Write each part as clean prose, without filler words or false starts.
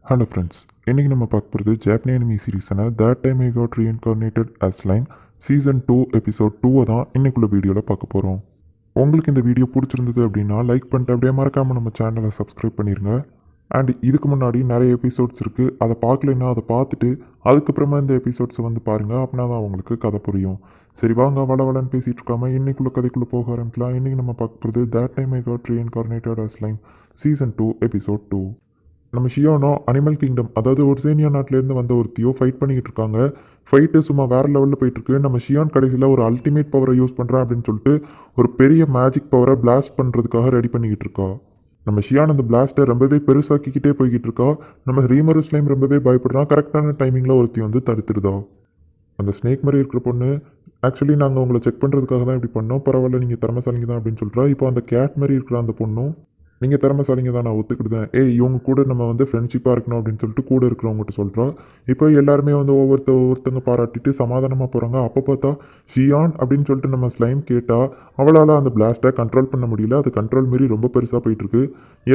Hello friends, இன்றைக்கி நம்ம பார்க்க போகிறது ஜாப்பனி அனிமி சீரீஸான that time I got reincarnated as line season 2 episode 2 தான் இன்னைக்குள்ள வீடியோவில் பார்க்க போகிறோம். உங்களுக்கு இந்த வீடியோ பிடிச்சிருந்தது அப்படின்னா லைக் பண்ணிட்டு அப்படியே மறக்காமல் நம்ம சேனலை சப்ஸ்கிரைப் பண்ணிடுங்க. அண்ட் இதுக்கு முன்னாடி நிறைய எபிசோட்ஸ் இருக்குது, அதை பார்க்கலைன்னா அதை பார்த்துட்டு அதுக்கப்புறமா இந்த எபிசோட்ஸை வந்து பாருங்கள். அப்படின்னா தான் உங்களுக்கு கதை புரியும். சரி வாங்க, வளவலன்னு பேசிகிட்டு இருக்காம இன்னைக்குள்ள கதைக்குள்ளே போக ஆரம்பிக்கலாம். இன்றைக்கி நம்ம பார்க்க போகிறது that time I got reincarnated as line season 2 episode 2. நம்ம ஷியோனோ அனிமல் கிங்டம், அதாவது ஒர்சேனியா நாட்டிலேருந்து வந்த ஒருத்தியோ ஃபைட் பண்ணிக்கிட்டு இருக்காங்க. ஃபைட்டு சும்மா வேறு லெவலில் போயிட்டுருக்கு. நம்ம ஷியான் கடைசியில் ஒரு அல்டிமேட் பவரை யூஸ் பண்ணுறேன் அப்படின்னு சொல்லிட்டு ஒரு பெரிய மேஜிக் பவரை பிளாஸ்ட் பண்ணுறதுக்காக ரெடி பண்ணிக்கிட்டு இருக்கா. நம்ம ஷியான் அந்த பிளாஸ்ட்டை ரொம்பவே பெருசாக்கிக்கிட்டே போய்கிட்டு இருக்கா. நம்ம ரீமரு ஸ்லைம் ரொம்பவே பயப்படுறான். கரெக்டான டைமிங்கில் ஒருத்தி வந்து தடுத்துடுதா. அந்த ஸ்னேக் மாதிரி இருக்கிற பொண்ணு, ஆக்சுவலி நாங்கள் உங்களை செக் பண்ணுறதுக்காக தான் இப்படி பண்ணோம், பரவாயில்ல நீங்கள் திறமைசாலிங்க தான் அப்படின்னு சொல்கிறா. இப்போ அந்த கேட் மாதிரி இருக்கிற அந்த பொண்ணும், நீங்கள் திறமைசாலிங்க தான், நான் ஒத்துக்கிட்டுதேன். இவங்க கூட நம்ம வந்து ஃப்ரெண்ட்ஷிப்பாக இருக்கணும் அப்படின்னு சொல்லிட்டு கூட இருக்கிறவங்ககிட்ட சொல்கிறா. இப்போ எல்லாருமே வந்து ஒவ்வொருத்தங்க பாராட்டிட்டு சமாதானமாக போகிறாங்க. அப்போ பார்த்தா ஷியான் அப்படின்னு சொல்லிட்டு நம்ம ஸ்லைம் கேட்டால் அவளால் அந்த பிளாஸ்ட்டை கண்ட்ரோல் பண்ண முடியல. அது கண்ட்ரோல் மாரி ரொம்ப பெருசாக போயிட்டுருக்கு.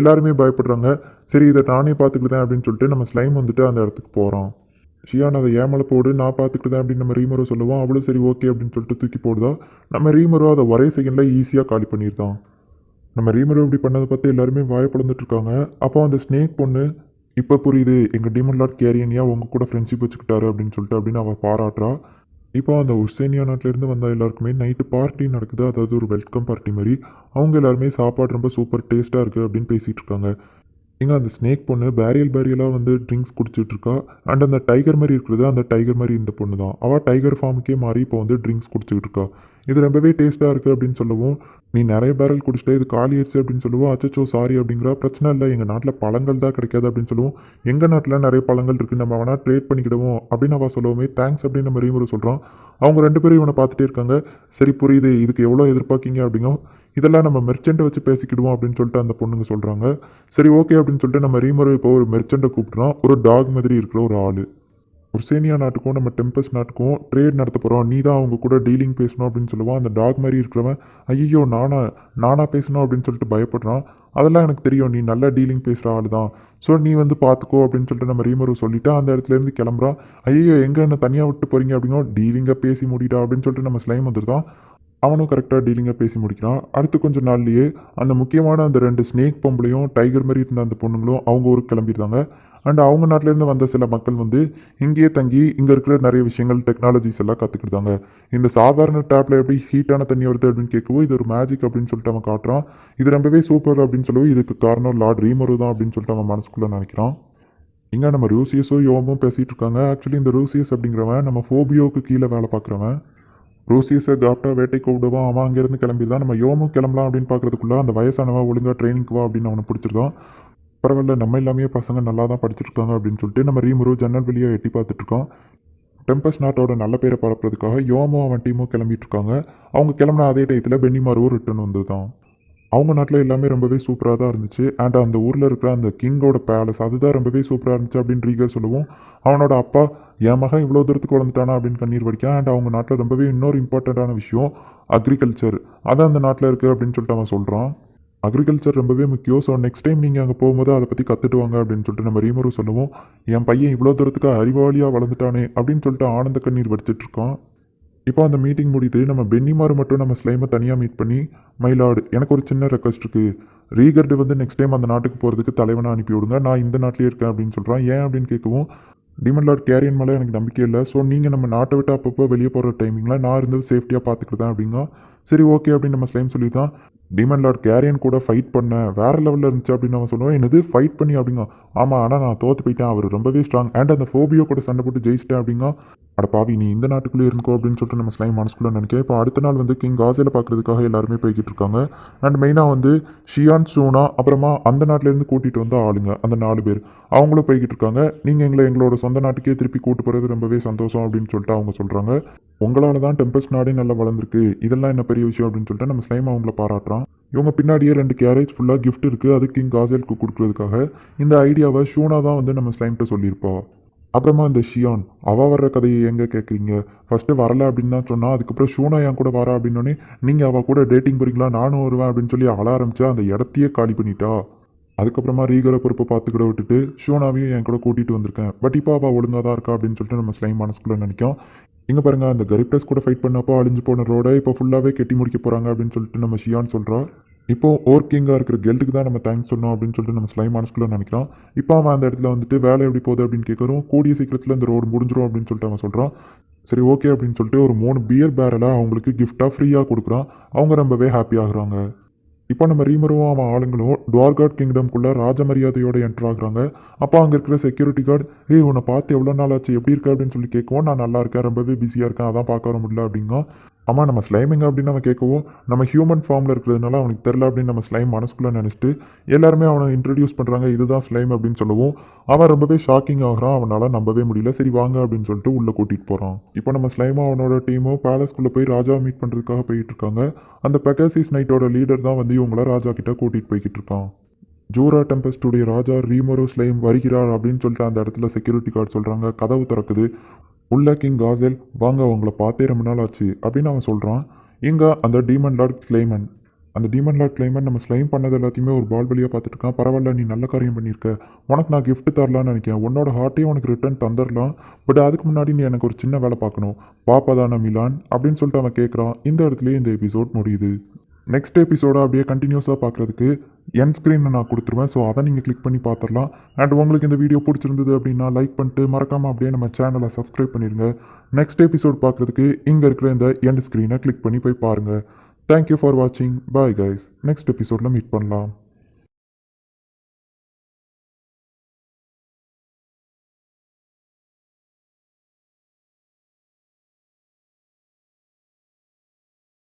எல்லாருமே பயப்படுறாங்க. சரி இதை நானே பார்த்துக்கிட்டேன் அப்படின்னு சொல்லிட்டு நம்ம ஸ்லைம் வந்துட்டு அந்த இடத்துக்கு போகிறான். ஷியான் அதை ஏமலை போடு, நான் பார்த்துக்கிட்டேன் அப்படின்னு நம்ம ரீமரோ சொல்லுவோம். அவளும் சரி ஓகே அப்படின்னு சொல்லிட்டு தூக்கி போடுதா. நம்ம ரீமரோ அதை ஒரே செகண்டில் ஈஸியாக காலி பண்ணியிருந்தான். நம்ம ரீமரோ இப்படி பண்ணதை பார்த்து எல்லாருமே வாய பிளந்துட்டு இருக்காங்க. அப்போ அந்த ஸ்னேக் பொண்ணு, இப்போ புரியுது எங்கள் டீமன் லார்ட் கேரியனியா உங்க கூட ஃப்ரெண்ட்ஷிப் வச்சுக்கிட்டாரு அப்படின்னு சொல்லிட்டு அப்படின்னு அவள் பாராட்டுறா. இப்போ அந்த உர்சேனியா நாட்டிலேருந்து வந்த எல்லாருக்குமே நைட்டு பார்ட்டி நடக்குது, அதாவது ஒரு வெல்கம் பார்ட்டி மாதிரி. அவங்க எல்லாருமே சாப்பாடு ரொம்ப சூப்பர் டேஸ்ட்டாக இருக்குது அப்படின்னு பேசிகிட்டு இருக்காங்க. இங்கே அந்த ஸ்னேக் பொண்ணு பேரியலாக வந்து ட்ரிங்க்ஸ் குடிச்சிட்டு இருக்கா. அண்ட் அந்த டைகர் மாதிரி இருக்கிறது அந்த டைகர் மாதிரி இந்த பொண்ணு தான். அவள் டைகர் ஃபார்முக்கே மாறி இப்போ வந்து ட்ரிங்க்ஸ் குடிச்சிட்டு இருக்கா. இது ரொம்பவே டேஸ்ட்டாக இருக்குது அப்படின்னு சொல்லவும், நீ நிறைய பேரல் குடிச்சிட்டு இது காலி ஆயிடுச்சு அப்படின்னு சொல்லுவோம். அச்சச்சோ சாரி அப்படிங்கிறா. பிரச்சனை இல்லை, எங்கள் நாட்டில் பழங்கள் தான் கிடைக்காது அப்படின்னு சொல்லுவோம். எங்கள் நாட்டில் நிறைய பழங்கள் இருக்குது, நம்ம வேணால் ட்ரேட் பண்ணிக்கிடுவோம் அப்படின்னு அவள் சொல்லவுமே தேங்க்ஸ் அப்படின்னு நம்ம ரீமரு சொல்கிறோம். அவங்க ரெண்டு பேரும் இவனை பார்த்துட்டே இருக்காங்க. சரி புரியுது, இதுக்கு எவ்வளோ எதிர்பார்க்கிங்க அப்படிங்க. இதெல்லாம் நம்ம மெர்ச்செண்ட்டை வச்சு பேசிக்கிடுவோம் அப்படின்னு சொல்லிட்டு அந்த பொண்ணுங்க சொல்கிறாங்க. சரி ஓகே அப்படின்னு சொல்லிட்டு நம்ம ரீமரு இப்போ ஒரு மெர்ச்செண்ட்டை கூப்பிட்றோம். ஒரு டாக் மாதிரி இருக்கிற ஒரு ஆள். உர்சேனியா நாட்டுக்கும் நம்ம டெம்பஸ் நாட்டுக்கும் ட்ரேட் நடத்த போகிறோம், நீ தான் அவங்க கூட டீலிங் பேசணும் அப்படின்னு சொல்லுவான். அந்த டாக் மாதிரி இருக்கிறவன், ஐயோ நானா பேசணும் அப்படின்னு சொல்லிட்டு பயப்படுறான். அதெல்லாம் எனக்கு தெரியும், நீ நல்லா டீலிங் பேசுகிற ஆள் தான், ஸோ நீ வந்து பார்த்துக்கோ அப்படின்னு சொல்லிட்டு நம்ம ரீமரு சொல்லிவிட்டு அந்த இடத்துலேருந்து கிளம்புறான். ஐயோ எங்கே என்ன தனியாக விட்டு போகிறீங்க அப்படிங்க, டீலிங்காக பேசி முடிட்டா அப்படின்னு சொல்லிட்டு நம்ம ஸ்லைம் வந்துருதான். அவனும் கரெக்டாக டீலிங்காக பேசி முடிக்கிறான். அடுத்து கொஞ்சம் நாள்லேயே அந்த முக்கியமான அந்த ரெண்டு ஸ்னேக் பொம்பளையும் டைகர் மாதிரி இருந்த அந்த பொண்ணுங்களும் அவங்க ஊருக்கு கிளம்பிடுறாங்க. அண்ட் அவங்க நாட்டிலேருந்து வந்த சில மக்கள் வந்து இங்கேயே தங்கி இங்கே இருக்கிற நிறைய விஷயங்கள் டெக்னாலஜிஸ் எல்லாம் கற்றுக்கிட்டாங்க. இந்த சாதாரண டேப்பில் எப்படி ஹீட்டான தண்ணி வருது அப்படின்னு கேட்கவும், இது ஒரு மேஜிக் அப்படின்னு சொல்லிட்டு அவன் காட்டுறான். இது ரொம்பவே சூப்பர் அப்படின்னு சொல்லவும், இதுக்கு காரணம் லார்ட் ரீமரு தான் அப்படின்னு சொல்லிட்டு அவன் மனசுக்குள்ளே நினைக்கிறான். இங்கே நம்ம ரூசியஸும் யோமும் பேசிகிட்டு இருக்காங்க. ஆக்சுவலி இந்த ரூசியஸ் அப்படிங்கிறவன் நம்ம ஃபோபியோவுக்கு கீழே வேலை பார்க்குறவன். ரோசியஸை காப்டா வேட்டை கூப்பிடுவான். அவன் அங்கேருந்து கிளம்பிடுதான். நம்ம யோமும் கிளம்பலாம் அப்படின்னு பார்க்கறதுக்குள்ள அந்த வயசானவன் ஒழுங்காக ட்ரைனிங்க்கு வா அப்படின்னு அவனை பிடிச்சிருந்தான். பரவாயில்ல, நம்ம எல்லாமே பசங்க நல்லா தான் படிச்சிருக்காங்க அப்படின்னு சொல்லிட்டு நம்ம ரீமரு ஜன்னல் வெளியே எட்டி பார்த்துட்டு இருக்கோம். டெம்பஸ் நாட்டோட நல்ல பேரை பரப்புறதுக்காக யோமும் அவன் டீமும் கிளம்பிட்டு இருக்காங்க. அவங்க கிளம்பின அதே டயத்தில் பென்னிமாரும் ரிட்டர்ன் வந்துதான். அவங்க நாட்டில் எல்லாமே ரொம்பவே சூப்பராக தான் இருந்துச்சு. அண்ட் அந்த ஊரில் இருக்கிற அந்த கிங்கோட பேலஸ் அதுதான் ரொம்பவே சூப்பராக இருந்துச்சு அப்படின்னு ரீகர் சொல்லுவோம். அவனோட அப்பா, என் மகன் இவ்வளோ தூரத்துக்கு வளர்ந்துட்டானா அப்படின்னு கண்ணீர் வடிக்கான். அண்ட் அவங்க நாட்டில் ரொம்பவே இன்னொரு இம்பார்ட்டண்ட்டான விஷயம் அக்ரிகல்ச்சர், அதான் அந்த நாட்டில் இருக்குது அப்படின்னு சொல்லிட்டு அவன் சொல்கிறான். அக்ரிகல்ச்சர் ரொம்பவே முக்கியம், ஸோ நெக்ஸ்ட் டைம் நீங்கள் அங்கே போகும்போது அதை பற்றி கற்றுட்டு வாங்க அப்படின்னு சொல்லிட்டு நம்ம ரீமரு சொல்லுவோம். என் பையன் இவ்வளோ தூரத்துக்கு அறிவாளியாக வளர்ந்துட்டானே அப்படின்னு சொல்லிட்டு ஆனந்த கண்ணீர் வடிச்சிட்டு இருக்கான். இப்போ அந்த மீட்டிங் முடியுது. நம்ம பென்னிமாரு மட்டும் நம்ம ஸ்லைமை தனியாக மீட் பண்ணி, மைலார்டு எனக்கு ஒரு சின்ன ரெக்வஸ்ட் இருக்குது, ரீகர்டு வந்து நெக்ஸ்ட் டைம் அந்த நாட்டுக்கு போகிறதுக்கு தலைவனாக அனுப்பி விடுங்க, நான் இந்த நாட்டிலே இருக்கேன் அப்படின்னு சொல்கிறான். ஏன் அப்படின்னு கேட்கவும், டீமன் லார்ட் கேரியன் மேலே எனக்கு நம்பிக்கை இல்லை, ஸோ நீங்கள் நம்ம நாட்டை விட்டு அப்பப்போ வெளியே போகிற டைமிங்கில் நான் இருந்து சேஃப்டியாக பார்த்துக்கிட்டேன் அப்படிங்க. சரி ஓகே அப்படின்னு நம்ம ஸ்லைம் சொல்லியிருந்தான். டீமன் லார்ட் கேரியன் கூட ஃபைட் பண்ண வேறு லெவலில் இருந்துச்சு அப்படின்னு அவன் சொல்லுவான். என்னது ஃபைட் பண்ணி அப்படிங்க, ஆமாம் ஆனால் நான் தோற்று போயிட்டேன், அவர் ரொம்பவே ஸ்ட்ராங், அண்ட் அந்த ஃபோபியோ கூட சண்டை போட்டு ஜெயிச்சிட்டேன் அப்படிங்க. அட பாவி, நீ இந்த நாட்டுக்குள்ளே இருந்துக்கோ அப்படின்னு சொல்லிட்டு நம்ம ஸ்லைம் மனசுக்குள்ளே நினைக்கிறேன். இப்போ அடுத்த நாள் வந்து கிங் காசியில் பார்க்குறதுக்காக எல்லாருமே போய்கிட்டு இருக்காங்க. அண்ட் மெயினாக வந்து ஷியான் சூனா அப்புறமா அந்த நாட்டிலேருந்து கூட்டிகிட்டு வந்த ஆளுங்க அந்த 4 பேர் அவங்களும் போய்கிட்டு இருக்காங்க. நீங்கள் எங்களோட சொந்த நாட்டுக்கே திருப்பி கூட்டு போகிறது ரொம்பவே சந்தோஷம் அப்படின்னு சொல்லிட்டு அவங்க சொல்கிறாங்க. உங்களால் தான் டெம்பஸ் நாடே நல்லா வளர்ந்துருக்கு, இதெல்லாம் என்ன பெரிய விஷயம் அப்படின்னு சொல்லிட்டு நம்ம ஸ்லைம் அவங்கள பாராட்டுறான். இவங்க பின்னாடியே 2 கேரேஜ் ஃபுல்லாக கிஃப்ட் இருக்குது, அது கிங் காசேலுக்கு கொடுக்குறதுக்காக. இந்த ஐடியாவை ஷூனா தான் வந்து நம்ம ஸ்லைம்கிட்ட சொல்லியிருப்பா. அப்புறமா இந்த ஷியான், அவள் வர்ற கதையை எங்கே கேட்குறீங்க, ஃபஸ்ட்டு வரல அப்படின்னு தான் சொன்னால், அதுக்கப்புறம் ஷூனா என் கூட வரா அப்படின்னோடனே நீங்கள் அவள் கூட டேட்டிங் போகிறீங்களா, நானும் வருவேன் அப்படின்னு சொல்லி அழ ஆரம்பிச்சா அந்த இடத்தையே காலி பண்ணிட்டா. அதுக்கப்புறமா ரீகரை பொறுப்பை பார்த்துக்கிட விட்டுட்டு ஷோனாவையும் என் கூட கூட்டிகிட்டு வந்திருக்கேன். பட் இப்போ அவள் ஒழுங்காக தான் இருக்கா அப்படின்னு சொல்லிட்டு நம்ம ஸ்லைம் மனசுக்குள்ளே நினைக்கும். இங்கே பாருங்க, அந்த கரிப்டஸ் கூட ஃபைட் பண்ணப்போ அழிஞ்சு போன ரோடை இப்போ ஃபுல்லாகவே கெட்டி முடிக்க போகிறாங்க அப்படின்னு சொல்லிட்டு நம்ம ஷியான் சொல்கிறா. இப்போ ஓர்க்கிங்காக இருக்கிற கெல்ட்டுக்கு தான் நம்ம தேங்க்ஸ் சொன்னோம் அப்படின்னு சொல்லிட்டு நம்ம ஸ்லைம் மனசுக்குள்ளே நினைக்கிறான். இப்போ அவன் அந்த இடத்துல வந்துட்டு வேலை எப்படி போகுது அப்படின்னு கேட்குறோம். கூடிய சீக்கிரத்தில் இந்த ரோடு முடிஞ்சிடும் அப்படின்னு சொல்லிட்டு அவன் சொல்கிறான். சரி ஓகே அப்படின்னு சொல்லிட்டு ஒரு 3 பியர் பேரலை அவங்களுக்கு கிஃப்டாக ஃப்ரீயாக கொடுக்குறான். அவங்க ரொம்பவே ஹாப்பி ஆகுறாங்க. இப்போ நம்ம ரீமரும் அவன் ஆளுங்களும் டுவார்காட் கிங்டம்குள்ளே ராஜ மரியாதையோடு என்ட்ரு ஆகுறாங்க. அப்போ அங்கே இருக்கிற செக்யூரிட்டி கார்டு, ஏய் உன்னை பார்த்து எவ்வளோ நாள் ஆச்சு, எப்படி இருக்க அப்படின்னு சொல்லி கேட்கவும், நான் நல்லா இருக்கேன், ரொம்பவே பிஸியாக இருக்கேன், அதான் பார்க்க வர முடியல அப்படிங்க. ஆமாம் நம்ம ஸ்லைமிங் அப்படின்னு நம்ம கேட்கவும், நம்ம ஹியூமன் ஃபார்மில் இருக்கிறதுனால அவனுக்கு தெரில அப்படின்னு நம்ம ஸ்லைம் மனசுக்குள்ளே நினச்சிட்டு எல்லாருமே அவனை இன்ட்ரடியூஸ் பண்ணுறாங்க, இதுதான் ஸ்லைம் அப்படின்னு சொல்லவும் அவன் ரொம்பவே ஷாக்கிங் ஆகிறான். அவனால் நம்பவே முடியல. சரி வாங்க அப்படின்னு சொல்லிட்டு உள்ளே கூட்டிகிட்டு போகிறான். இப்போ நம்ம ஸ்லைமும் அவனோட டீமும் பேலஸ்குள்ளே போய் ராஜாவை மீட் பண்ணுறதுக்காக போயிட்டு இருக்காங்க. அந்த பெகாசிஸ் நைட்டோட லீடர் தான் வந்து இவங்கள ராஜா கிட்ட கூட்டிகிட்டு போய்கிட்டு இருக்கான். ஜூரா டெம்பஸ்டுடைய ராஜா ரீமரோ ஸ்லைம் வருகிறார் அப்படின்னு சொல்லிட்டு அந்த இடத்துல செக்யூரிட்டி கார்டு சொல்கிறாங்க. கதவு திறக்குது. உள்ள கிங் காசல், வாங்க உங்களை பார்த்தே ரொம்ப நாள் ஆச்சு அப்படின்னு அவன் சொல்கிறான். இங்கே அந்த டீமன் லார்ட் கிளைமன், அந்த டீமன் லார்ட் கிளைமன் நம்ம ஸ்லைம் பண்ணது எல்லாத்தையுமே ஒரு பால் வழியாக பார்த்துட்டு இருக்கான். பரவாயில்ல, நீ நல்ல காரியம் பண்ணியிருக்க, உனக்கு நான் gift தரலான்னு நினைக்கிறேன், உன்னோட ஹார்ட்டையும் உனக்கு ரிட்டர்ன் தந்துடலாம். பட் அதுக்கு முன்னாடி நீ எனக்கு ஒரு சின்ன வேலை பார்க்கணும், பாப்பா தானே மிலான் அப்படின்னு சொல்லிட்டு அவன் கேட்குறான். இந்த இடத்துலயே இந்த எபிசோட் முடியுது. நெக்ஸ்ட் எபிசோட அப்படியே கண்டினியூஸாக பார்க்குறதுக்கு என் ஸ்க்ரீனை நான் கொடுத்துருவேன். ஸோ அதை நீங்கள் கிளிக் பண்ணி பார்த்துடலாம். அண்ட் உங்களுக்கு இந்த வீடியோ பிடிச்சிருந்தது அப்படின்னா லைக் பண்ணிட்டு மறக்காமல் அப்படியே நம்ம சேனலை சப்ஸ்கிரைப் பண்ணிடுங்க. நெக்ஸ்ட் எபிசோட் பார்க்குறதுக்கு இங்கே இருக்கிற இந்த எண்ட் ஸ்க்ரீனை கிளிக் பண்ணி போய் பாருங்கள். தேங்க்யூ ஃபார் வாட்சிங். Bye guys. நெக்ஸ்ட் எபிசோடில் மீட் பண்ணலாம்.